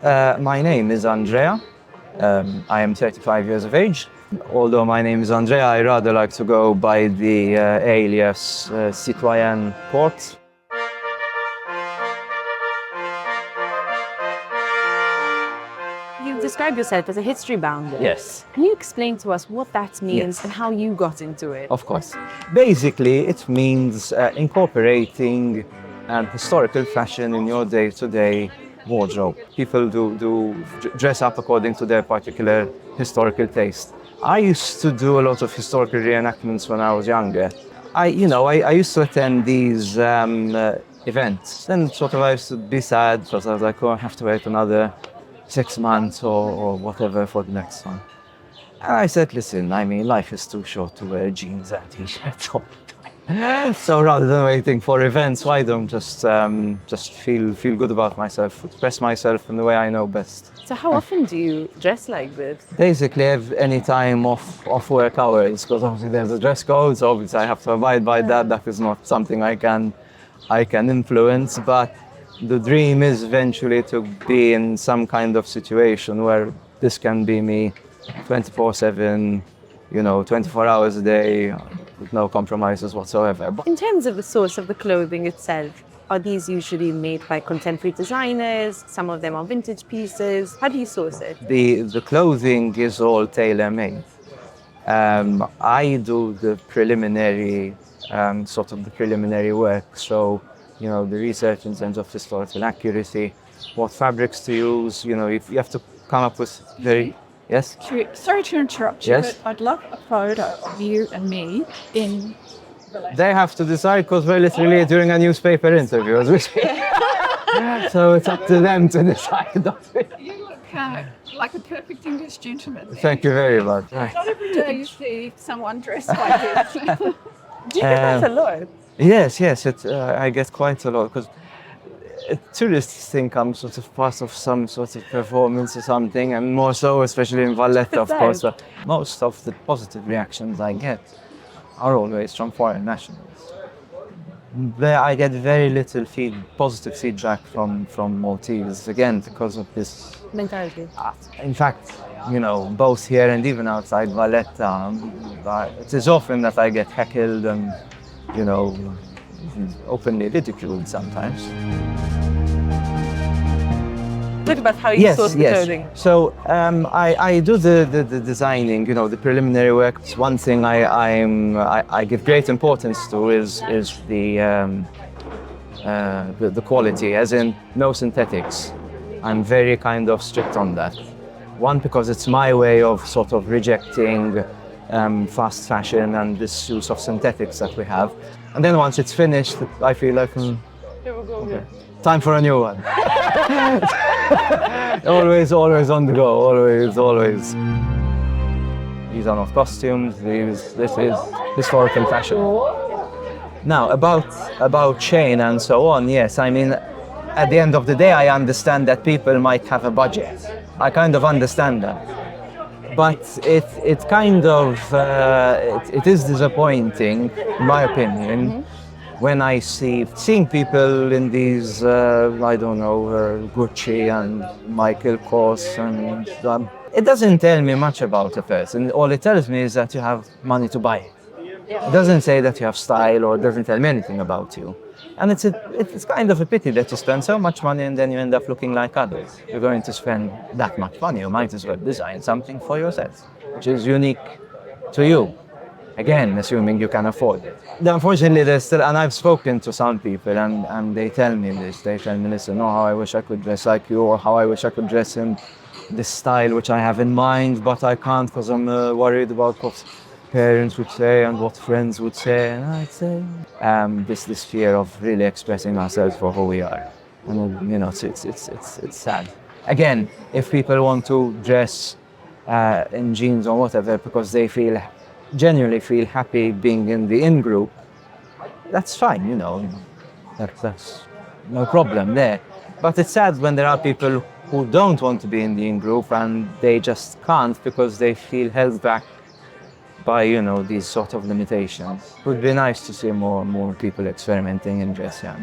My name is Andrea. I am 35 years of age. Although my name is Andrea, I rather like to go by the alias Citoyen Port. You describe yourself as a history bounder. Yes. Can you explain to us what that means Yes. and how you got into it? Of course. Basically, it means incorporating historical fashion in your day-to-day wardrobe. People do dress up according to their particular historical taste. I used to do a lot of historical reenactments when I was younger. I used to attend these events. Then sort of I used to be sad because I was like, oh, I have to wait another 6 months or whatever for the next one. And I said, listen, I mean, life is too short to wear jeans and t-shirts all the time. So rather than waiting for events, why don't just feel good about myself, express myself in the way I know best. So how often do you dress like this? Basically, any time off work hours, because obviously there's a dress code, so obviously I have to abide by that. That is not something I can influence, but the dream is eventually to be in some kind of situation where this can be me 24/7, 24 hours a day, with no compromises whatsoever. In terms of the source of the clothing itself, are these usually made by contemporary designers? Some of them are vintage pieces. How do you source it? The clothing is all tailor-made. I do the preliminary, the preliminary work. So, the research in terms of historical accuracy, what fabrics to use. If you have to come up with very. Yes? Sorry to interrupt you, Yes? but I'd love a photo of you and me in Valletta. They have to decide because we're literally doing a newspaper interview as we speak. So it's up to them to decide. You look like a perfect English gentleman. Thank you very much. Right. Not every day you see someone dressed like this. Do you get that a lot? Yes, I get quite a lot because a tourist thing comes sort of part of some sort of performance or something, and more so, especially in Valletta, of course. But most of the positive reactions I get are always from foreign nationals. There I get very little positive feedback from Maltese, again, because of this Mentality. In fact, both here and even outside Valletta, it is often that I get heckled and, openly ridiculed sometimes. Talk about how you source the clothing. So I do the designing, the preliminary work. It's one thing I give great importance to is the quality, as in no synthetics. I'm very kind of strict on that. One, because it's my way of sort of rejecting fast fashion and this use of synthetics that we have. And then once it's finished, I feel like, Here we go. okay, time for a new one. always on the go, always. These are not costumes, this is historical fashion. Now, about chain and so on, yes, I mean, at the end of the day, I understand that people might have a budget. I kind of understand that. But it kind of, it is disappointing, in my opinion, when I seeing people in these, Gucci and Michael Kors, and it doesn't tell me much about a person. All it tells me is that you have money to buy it. It doesn't say that you have style, or it doesn't tell me anything about you. And it's kind of a pity that you spend so much money and then you end up looking like others. You're going to spend that much money, you might as well design something for yourself, which is unique to you. Again, assuming you can afford it. Unfortunately, there's still, and I've spoken to some people and they tell me this. They tell me, listen, how I wish I could dress like you, or how I wish I could dress in this style which I have in mind, but I can't because I'm worried about what parents would say and what friends would say. And I'd say this fear of really expressing ourselves for who we are. And it's sad. Again, if people want to dress in jeans or whatever because they genuinely feel happy being in the in-group, that's fine, that's no problem there. But it's sad when there are people who don't want to be in the in-group and they just can't because they feel held back by, these sort of limitations. It would be nice to see more people experimenting in dress, yeah.